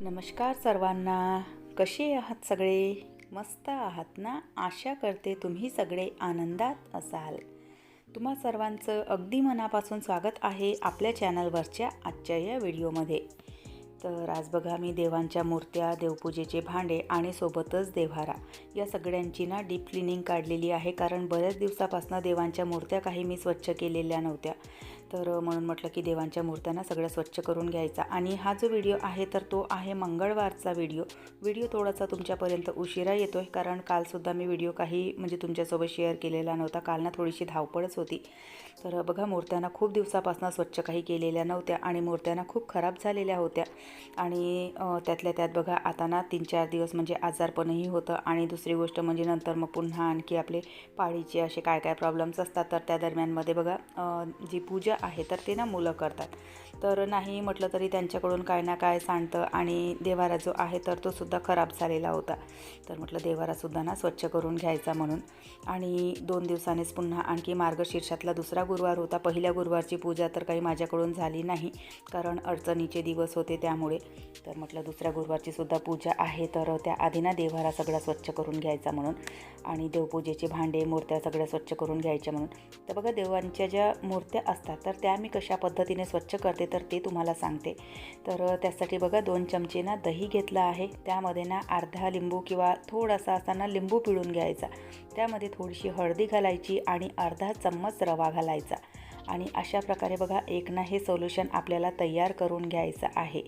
नमस्कार सर्वांना. कसे आहात सगळे? मस्त आहात ना? आशा करते तुम्ही सगळे आनंदात असाल. तुम्हा सर्वांचं अगदी मनापासून स्वागत आहे आपल्या चॅनलवरच्या आजच्या या व्हिडिओमध्ये. तर आज बघा मी देवांच्या मूर्त्या, देवपूजेचे भांडे आणि सोबतच देव्हारा या सगळ्यांची ना डीप क्लिनिंग काढलेली आहे. कारण बऱ्याच दिवसापासून देवांच्या मूर्त्या काही मी स्वच्छ केलेल्या नव्हत्या. तर म्हणून म्हटलं की देवांच्या मूर्त्यांना सगळ्या स्वच्छ करून घ्यायचा. आणि हा जो व्हिडिओ आहे तर तो आहे मंगळवारचा व्हिडिओ थोडासा तुमच्यापर्यंत उशिरा येतो आहे. कारण कालसुद्धा मी व्हिडिओ काही म्हणजे तुमच्यासोबत शेअर केलेला नव्हता. काल ना थोडीशी धावपळच होती. तर बघा मूर्त्यांना खूप दिवसापासून स्वच्छ काही केलेल्या नव्हत्या आणि मूर्त्यांना खूप खराब झालेल्या होत्या. आणि त्यातल्या त्यात बघा आता ना 3-4 दिवस म्हणजे आजारपणही होतं. आणि दुसरी गोष्ट म्हणजे नंतर मग पुन्हा आणखी आपले पाळीचे असे काय काय प्रॉब्लेम्स असतात. तर त्या दरम्यानमध्ये बघा जी पूजा आहे तर ते ना मुलं करतात. तर नाही म्हटलं तरी त्यांच्याकडून काय ना काय सांडतं. आणि देवारा जो आहे तर तो सुद्धा खराब झालेला होता. तर म्हटलं देवारासुद्धा ना स्वच्छ करून घ्यायचा म्हणून. आणि 2 दिवसांनीच पुन्हा आणखी मार्गशीर्षातला दुसरा गुरुवार होता. पहिल्या गुरुवारची पूजा तर काही माझ्याकडून झाली नाही कारण अडचणीचे दिवस होते त्यामुळे. तर म्हटलं दुसऱ्या गुरुवारची सुद्धा पूजा आहे तर त्या आधी ना देव्हारा सगळा स्वच्छ करून घ्यायचा म्हणून. आणि देवपूजेचे भांडे, मूर्त्या सगळ्या स्वच्छ करून घ्यायच्या म्हणून. तर बघा देवांच्या ज्या मूर्त्या असतात तर त्या मी कशा पद्धतीने स्वच्छ करते तर ते तुम्हाला सांगते. तर त्यासाठी बघा 2 चमचे ना दही घेतलं आहे. त्यामध्ये ना अर्धा लिंबू किंवा थोडासा असा ना लिंबू पिळून घ्यायचा. त्यामध्ये थोडीशी हळदी घालायची आणि अर्धा चम्मच रवा घालायचा. आणि अशा प्रकारे बघा एक ना हे सोल्युशन आपल्याला तयार करून घ्यायचं आहे.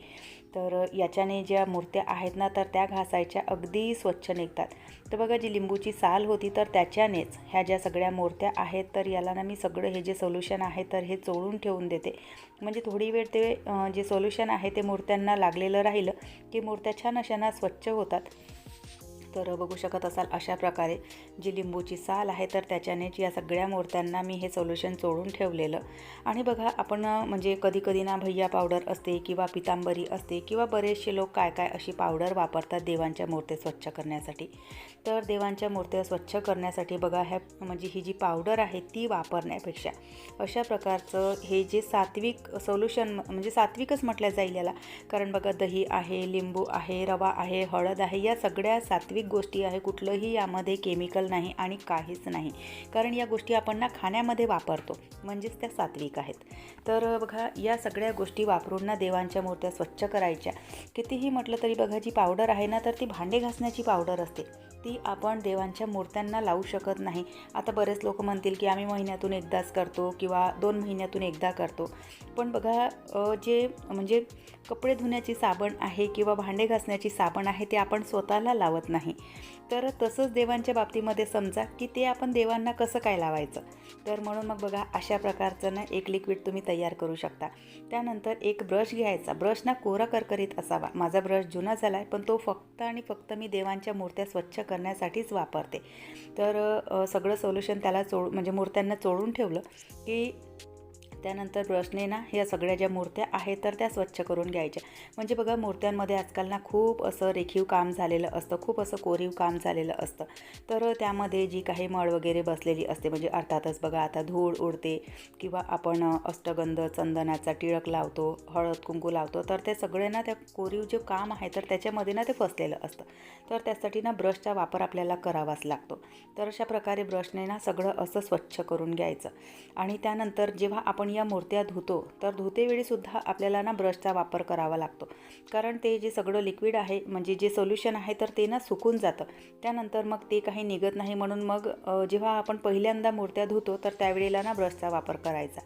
तर याच्याने ज्या मूर्त्या आहेत ना तर त्या घासायच्या अगदी स्वच्छ निघतात. तर बघा जी लिंबूची साल होती तर त्याच्यानेच ह्या ज्या सगळ्या मूर्त्या आहेत तर याला ना मी सगळं हे जे सोल्युशन आहे तर हे चोळून ठेवून देते. म्हणजे थोडी वेळ ते जे सोल्युशन आहे ते मूर्त्यांना लागलेलं राहिलं की मूर्त्या छान अशा ना स्वच्छ होतात. तर बघू शकत असाल अशा प्रकारे जी लिंबूची साल आहे तर त्याच्यानेच या सगळ्या मूर्त्यांना मी हे सोल्युशन चोळून ठेवलेलं. आणि बघा आपण म्हणजे कधी कधी ना भैया पावडर असते किंवा पितांबरी असते किंवा बरेचसे लोक काय काय अशी पावडर वापरतात देवांच्या मूर्त्या स्वच्छ करण्यासाठी. तर देवांच्या मूर्त्या स्वच्छ करण्यासाठी बघा ह्या म्हणजे ही जी पावडर आहे ती वापरण्यापेक्षा अशा प्रकारचं हे जे सात्विक सोल्युशन म्हणजे सात्विकच म्हटलं जाईल याला. कारण बघा दही आहे, लिंबू आहे, रवा आहे, हळद आहे, या सगळ्या सात्विक गोष्टी आहे. कुठलंही यामध्ये केमिकल नाही आणि काहीच नाही. कारण या गोष्टी आपण ना खाण्यामध्ये वापरतो म्हणजेच त्या सात्विक आहेत. तर बघा या सगळ्या गोष्टी वापरून ना देवांच्या मूर्त्या स्वच्छ करायच्या. कितीही म्हटलं तरी बघा जी पावडर आहे ना तर ती भांडे घासण्याची पावडर असते. ती आपण देवांच्या मूर्त्यांना लावू शकत नाही. आता बरेच लोक म्हणतील की आम्ही महिन्यातून एकदाच करतो किंवा 2 महिन्यातून एकदा करतो. पण बघा जे म्हणजे कपडे धुण्याची साबण आहे किंवा भांडे घासण्याची साबण आहे ते आपण स्वतःला लावत नाही. तर तसंच देवांच्या बाबतीमध्ये समजा की ते आपण देवांना कसं काय लावायचं. तर म्हणून मग बघा अशा प्रकारचं ना एक लिक्विड तुम्ही तयार करू शकता. त्यानंतर एक ब्रश घ्यायचा. ब्रश ना कोरा करकरीत असावा. माझा ब्रश जुना झाला आहे पण तो फक्त आणि फक्त मी देवांच्या मूर्त्या स्वच्छ करण्यासाठीच वापरते. तर सगळं सोल्युशन त्याला म्हणजे मूर्त्यांना चोळून ठेवलं की त्यानंतर ब्रशने ना ह्या सगळ्या ज्या मूर्त्या आहेत तर त्या स्वच्छ करून घ्यायच्या. म्हणजे बघा मूर्त्यांमध्ये आजकाल ना खूप असं रेखीव काम झालेलं असतं, खूप असं कोरीव काम झालेलं असतं. तर त्यामध्ये जी काही मळ वगैरे बसलेली असते म्हणजे अर्थातच बघा आता धूळ उडते किंवा आपण अष्टगंध चंदनाचा टिळक लावतो, हळद कुंकू लावतो. तर ते सगळे ना त्या कोरीव जे काम आहे तर त्याच्यामध्ये ना ते फसलेलं असतं. तर त्यासाठी ना ब्रशचा वापर आपल्याला करावाच लागतो. तर अशा प्रकारे ब्रशने ना सगळं असं स्वच्छ करून घ्यायचं. आणि त्यानंतर जेव्हा आपण या मूर्त्या धुतो तर धुतेवेळीसुद्धा आपल्याला ना ब्रशचा वापर करावा लागतो. कारण ते जे सगळं लिक्विड आहे म्हणजे जे सोल्युशन आहे तर ते ना सुकून जातं. त्यानंतर मग ते काही निघत नाही. म्हणून मग जेव्हा आपण पहिल्यांदा मूर्त्या धुतो तर त्यावेळेला ना ब्रशचा वापर करायचा.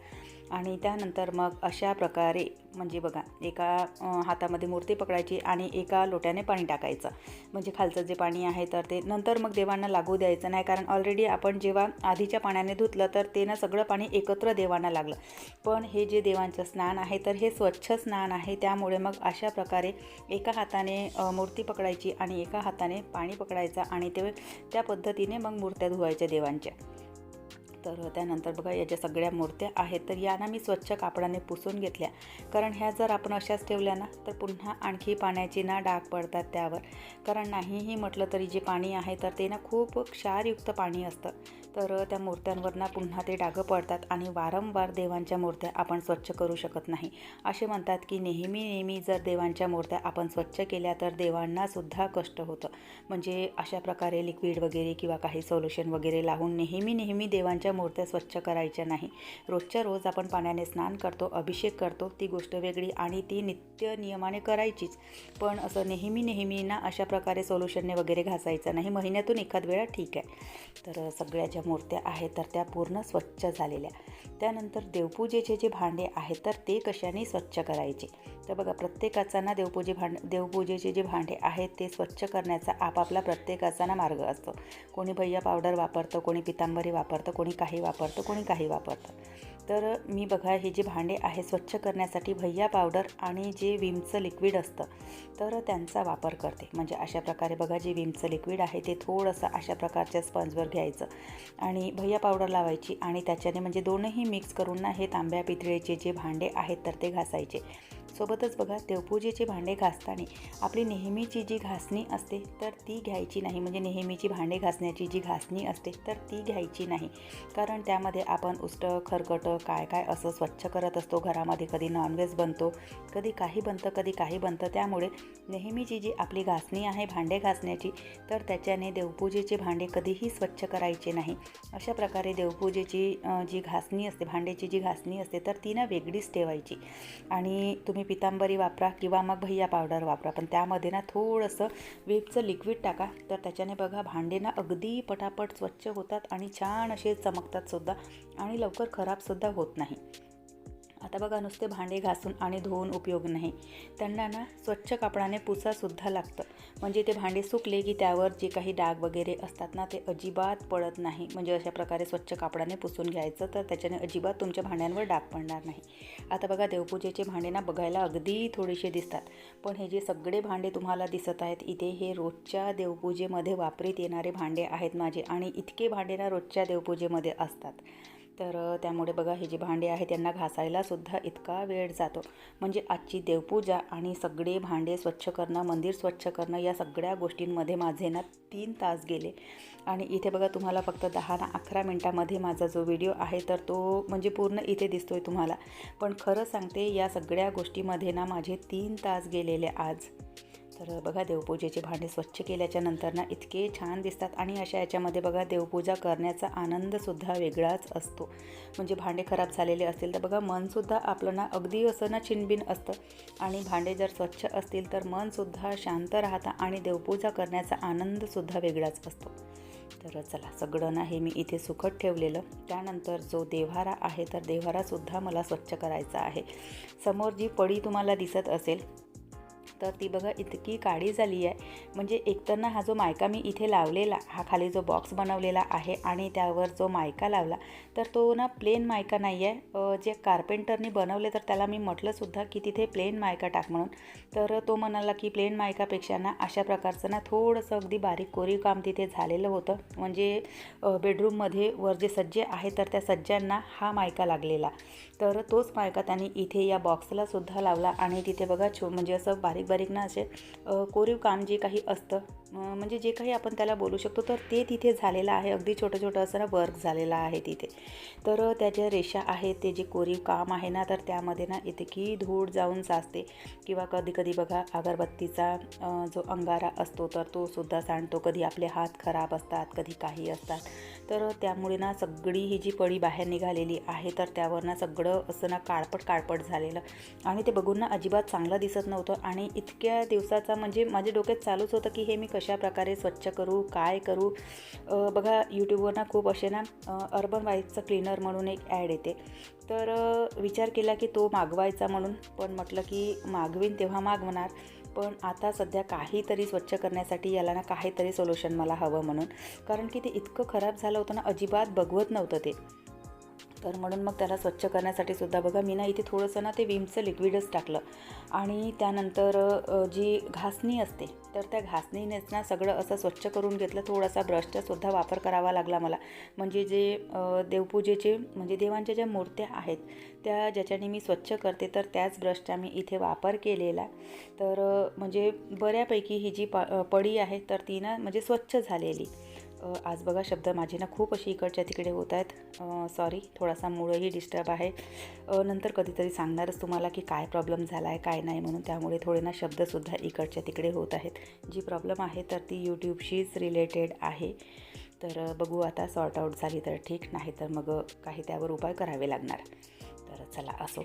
आणि त्यानंतर मग अशा प्रकारे म्हणजे बघा एका हातामध्ये मूर्ती पकडायची आणि एका लोट्याने पाणी टाकायचं. म्हणजे खालचं जे पाणी आहे तर ते नंतर मग देवांना लागू द्यायचं नाही. कारण ऑलरेडी आपण जेव्हा आधीच्या पाण्याने धुतलं तर ते ना सगळं पाणी एकत्र देवांना लागलं. पण हे जे देवांचं स्नान आहे तर हे स्वच्छ स्नान आहे. त्यामुळे मग अशा प्रकारे एका हाताने मूर्ती पकडायची आणि एका हाताने पाणी पकडायचं आणि ते त्या पद्धतीने मग मूर्त्या धुवायच्या देवांच्या. तर त्यानंतर बघा या ज्या सगळ्या मूर्त्या आहेत तर यांना मी स्वच्छ कापडाने पुसून घेतल्या, कारण ह्या जर आपण अशाच ठेवल्या ना तर पुन्हा आणखी पाण्याची ना डाग पडतात त्यावर. कारण नाहीही म्हटलं तरी जे पाणी आहे तर ते ना खूप क्षारयुक्त पाणी असतं, तर त्या मूर्त्यांवर ना पुन्हा ते डाग पडतात आणि वारंवार देवांच्या मूर्त्या आपण स्वच्छ करू शकत नाही. असे म्हणतात की नेहमी जर देवांच्या मूर्त्या आपण स्वच्छ केल्या तर देवांना सुद्धा कष्ट होतं. म्हणजे अशा प्रकारे लिक्विड वगैरे किंवा काही सोल्युशन वगैरे लावून नेहमी देवांच्या मूर्त्या स्वच्छ करायच्या नाही. रोजच्या रोज आपण पाण्याने स्नान करतो, अभिषेक करतो, ती गोष्ट वेगळी आणि ती नित्य नियमाने करायचीच. पण असं नेहमी ना अशा प्रकारे सोल्युशनने वगैरे घासायचं नाही. महिन्यातून एखाद वेळा ठीक आहे. तर सगळ्या ज्या मूर्त्या आहेत तर त्या पूर्ण स्वच्छ झालेल्या. त्यानंतर देवपूजेचे जे भांडे आहेत तर ते कशाने स्वच्छ करायचे. तर बघा प्रत्येकाचा ना देवपूजेचे जे भांडे आहेत ते स्वच्छ करण्याचा आपापला प्रत्येकाचा ना मार्ग असतो. कोणी भैया पावडर वापरतं, कोणी पितांबरी वापरतं, कोणी काही वापरतं, कोणी काही वापरतं. तर मी बघा हे जे भांडे आहे स्वच्छ करण्यासाठी भैया पावडर आणि जे विमचं लिक्विड असतं तर त्यांचा वापर करते. म्हणजे अशा प्रकारे बघा जे विमचं लिक्विड आहे ते थोडंसं अशा प्रकारच्या स्पंजवर घ्यायचं आणि भैया पावडर लावायची आणि त्याच्याने म्हणजे दोनही मिक्स करून ना हे तांब्या पितळेचे जे भांडे आहेत तर ते घासायचे. सोबतच बघा देवपूजेचे भांडे घासताना आपली नेहमीची जी घासणी असते तर ती घ्यायची नाही. म्हणजे नेहमीची भांडे घासण्याची जी घासणी असते तर ती घ्यायची नाही, कारण त्यामध्ये आपण उष्ट खरकटं काय असं स्वच्छ करत असतो घरामध्ये. कधी नॉनव्हेज बनतो, कधी काही बनतं. त्यामुळे नेहमीची जी आपली घासणी आहे भांडे घासण्याची तर त्याच्याने देवपूजेचे भांडे कधीही स्वच्छ करायचे नाही. अशा प्रकारे देवपूजेची जी घासणी असते, भांड्याची जी घासणी असते तर ती ना वेगळीच ठेवायची. आणि तुम्ही पितांबरी वापरा किंवा मग भैया पावडर वापरा, पण त्यामध्ये ना थोडंसं विमचं लिक्विड टाका. तर त्याच्याने बघा भांडे ना अगदी पटापट स्वच्छ होतात आणि छान असे चमकतात सुद्धा आणि लवकर खराबसुद्धा होत नाही. आता बघा नुसते भांडे घासून आणि धुवून उपयोग नाही, त्यांना ना स्वच्छ कापडाने पुसासुद्धा लागतं. म्हणजे ते भांडे सुकले की त्यावर जे काही डाग वगैरे असतात ना ते अजिबात पडत नाही. म्हणजे अशा प्रकारे स्वच्छ कापडाने पुसून घ्यायचं, तर त्याच्याने अजिबात तुमच्या भांड्यांवर डाग पडणार नाही. आता बघा देवपूजेचे भांडे ना बघायला अगदी थोडेसे दिसतात, पण हे जे सगळे भांडे तुम्हाला दिसत आहेत इथे हे रोजच्या देवपूजेमध्ये वापरीत येणारे भांडे आहेत माझे, आणि इतके भांडे ना रोजच्या देवपूजेमध्ये असतात. तर त्यामुळे बघा हे जे भांडे आहेत त्यांना घासायला सुद्धा इतका वेळ जातो. म्हणजे आजची देवपूजा आणि सगळे भांडे स्वच्छ करणं, मंदिर स्वच्छ करणं या सगळ्या गोष्टींमध्ये माझे ना 3 तास गेले. आणि इथे बघा तुम्हाला फक्त 10 ना 11 मिनटामध्ये माझा जो व्हिडिओ आहे तर तो म्हणजे पूर्ण इथे दिसतोय तुम्हाला. पण खरं सांगते या सगळ्या गोष्टीमध्ये ना माझे 3 तास गेलेले आज. तर बघा देवपूजेचे भांडे स्वच्छ केल्याच्या नंतर ना इतके छान दिसतात. आणि अशा याच्यामध्ये बघा देवपूजा करण्याचा आनंदसुद्धा वेगळाच असतो. म्हणजे भांडे खराब झालेले असतील तर बघा मनसुद्धा आपलं ना अगदी असं ना छिनबिन असतं, आणि भांडे जर स्वच्छ असतील तर मनसुद्धा शांत राहतं आणि देवपूजा करण्याचा आनंदसुद्धा वेगळाच असतो. तर चला सगळं ना हे मी इथे सुकत ठेवलेलं. त्यानंतर जो देव्हारा आहे तर देव्हारासुद्धा मला स्वच्छ करायचा आहे. समोर जी पडी तुम्हाला दिसत असेल तर ती बघा इतकी काळी झाली आहे. म्हणजे एकतर ना हा जो मायका मी इथे लावलेला, हा खाली जो बॉक्स बनवलेला आहे आणि त्यावर जो मायका लावला तर तो ना प्लेन मायका नाही आहे. जे कार्पेंटरनी बनवले तर त्याला मी म्हटलंसुद्धा की तिथे प्लेन मायका टाक म्हणून. तर तो म्हणाला की प्लेन मायकापेक्षा ना अशा प्रकारचं ना थोडंसं अगदी बारीक कोरीव काम तिथे झालेलं होतं. म्हणजे बेडरूममध्ये वर जे सज्जे आहेत तर त्या सज्ज्यांना हा मायका लागलेला. तर तोच मायका त्यांनी इथे या बॉक्सला सुद्धा लावला आणि तिथे बघा म्हणजे असं बारीक ना असे कोरीव काम जे काही असतं, म्हणजे जे काही आपण त्याला बोलू शकतो तर ते तिथे झालेलं आहे. अगदी छोटं असं ना वर्क झालेलं आहे तिथे. तर त्याच्या रेषा आहेत, ते जे कोरीव काम आहे ना तर त्यामध्ये ना इतकी धूळ जाऊन साचते. किंवा कधी बघा अगरबत्तीचा जो अंगारा असतो तर तो सुद्धा सांडतो. कधी आपले हात खराब असतात, कधी काही असतात. तर त्यामुळे ना सगळी ही जी पडी बाहेर निघालेली आहे तर त्यावर ना सगळं असं ना काळपट झालेलं, आणि ते बघून ना अजिबात चांगलं दिसत नव्हतं. आणि इतक्या दिवसाचा म्हणजे माझ्या डोक्यात चालूच होतं की हे मी कशा प्रकारे स्वच्छ करू, काय करू. बघा यूट्यूबवर ना खूप असे ना अर्बन वाईफचं क्लीनर म्हणून एक ॲड येते. तर विचार केला की तो मागवायचा म्हणून, पण म्हटलं की मागवीन तेव्हा मागवणार. पण आता सध्या काहीतरी स्वच्छ करण्यासाठी याला ना काहीतरी सोल्युशन मला हवं म्हणून, कारण की ते इतकं खराब झालं होतं ना अजिबात बघवत नव्हतं ते. तर म्हणून मग त्याला स्वच्छ करण्यासाठी सुद्धा बघा मी ना इथे थोडंसं ना ते विमचं लिक्विडच टाकलं आणि त्यानंतर जी घासणी असते तर त्या घासणीनेच ना सगळं असं स्वच्छ करून घेतलं. थोडासा ब्रशचा सुद्धा वापर करावा लागला मला, म्हणजे जे देवपूजेचे म्हणजे देवांच्या ज्या मूर्त्या आहेत त्या ज्याच्याने मी स्वच्छ करते तर त्याच ब्रशचा मी इथे वापर केलेला. तर म्हणजे बऱ्यापैकी ही जी पडी आहे तर ती ना म्हणजे स्वच्छ झालेली. आज बघा शब्द माझी ना खूप अशी इकडच्या तिकडे होत आहेत. सॉरी, थोडासा मूळही डिस्टर्ब आहे. नंतर कधीतरी सांगणारच तुम्हाला की काय प्रॉब्लेम झाला आहे काय नाही म्हणून. त्यामुळे थोडे ना शब्दसुद्धा इकडच्या तिकडे होत आहेत. जी प्रॉब्लेम आहे तर ती यूट्यूबशीच रिलेटेड आहे. तर बघू आता सॉर्ट आऊट झाली तर ठीक, नाही तर मग काही त्यावर उपाय करावे लागणार. तर चला असो.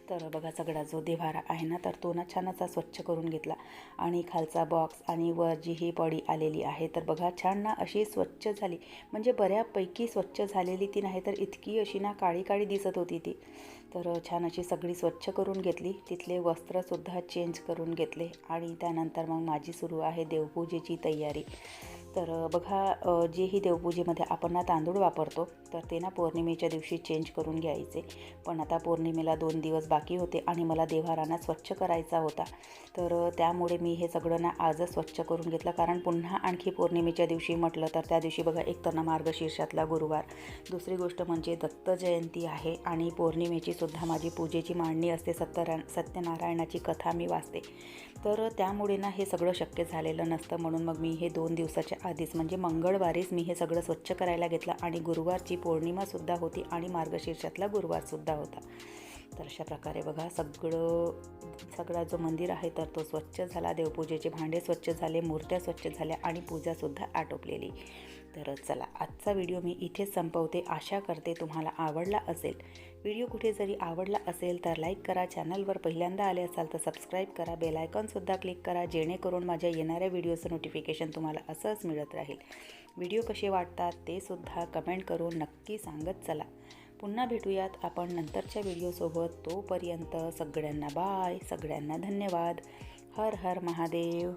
तर बघा सगळा जो देव्हारा आहे ना तर तो ना छान असा स्वच्छ करून घेतला आणि खालचा बॉक्स आणि वर जी ही पडी आलेली आहे तर बघा छान ना अशी स्वच्छ झाली, म्हणजे बऱ्यापैकी स्वच्छ झालेली ती नाही तर इतकी अशी ना काळी काळी दिसत होती ती. तर छान अशी सगळी स्वच्छ करून घेतली, तिथले वस्त्रसुद्धा चेंज करून घेतले आणि त्यानंतर मग माझी सुरू आहे देवपूजेची तयारी. तर बघा जे ही देवपूजेमध्ये आपण ना तांदूळ वापरतो तर ते ना पौर्णिमेच्या दिवशी चेंज करून घ्यायचे. पण आता पौर्णिमेला 2 दिवस बाकी होते आणि मला देव्हारांना स्वच्छ करायचा होता. तर त्यामुळे मी हे सगळं ना आजच स्वच्छ करून घेतलं, कारण पुन्हा आणखी पौर्णिमेच्या दिवशी म्हटलं तर त्या दिवशी बघा एक तर ना मार्गशीर्षातला गुरुवार, दुसरी गोष्ट म्हणजे दत्त जयंती आहे आणि पौर्णिमेची सुद्धा माझी पूजेची मांडणी असते, सत्यनारायणाची कथा मी वाचते. तर त्यामुळे ना हे सगळं शक्य झालेलं नसतं. म्हणून मग मी हे 2 दिवसाच्या आधीच म्हणजे मंगळवारीच मी हे सगळं स्वच्छ करायला घेतलं आणि गुरुवारची पौर्णिमासुद्धा होती आणि मार्गशीर्षातला गुरुवारसुद्धा होता. तर अशा प्रकारे बघा सगळा जो मंदिर आहे तर तो स्वच्छ झाला, देवपूजेचे भांडे स्वच्छ झाले, मूर्त्या स्वच्छ झाल्या आणि पूजासुद्धा आटोपलेली. तर चला आजचा व्हिडिओ मी इथेच संपवते. आशा करते तुम्हाला आवडला असेल. व्हिडिओ कुठे जरी आवडला असेल तर लाईक करा, चॅनलवर पहिल्यांदा आले असाल तर सबस्क्राईब करा, बेल आयकॉनसुद्धा क्लिक करा, जेणेकरून माझ्या येणाऱ्या व्हिडिओचं नोटिफिकेशन तुम्हाला असंच मिळत राहील. व्हिडिओ कसे वाटतात ते सुद्धा कमेंट करून नक्की सांगत चला. पुन्हा भेटूयात आपण नंतरच्या व्हिडिओसोबत. तोपर्यंत सगळ्यांना बाय, सगळ्यांना धन्यवाद. हर हर महादेव.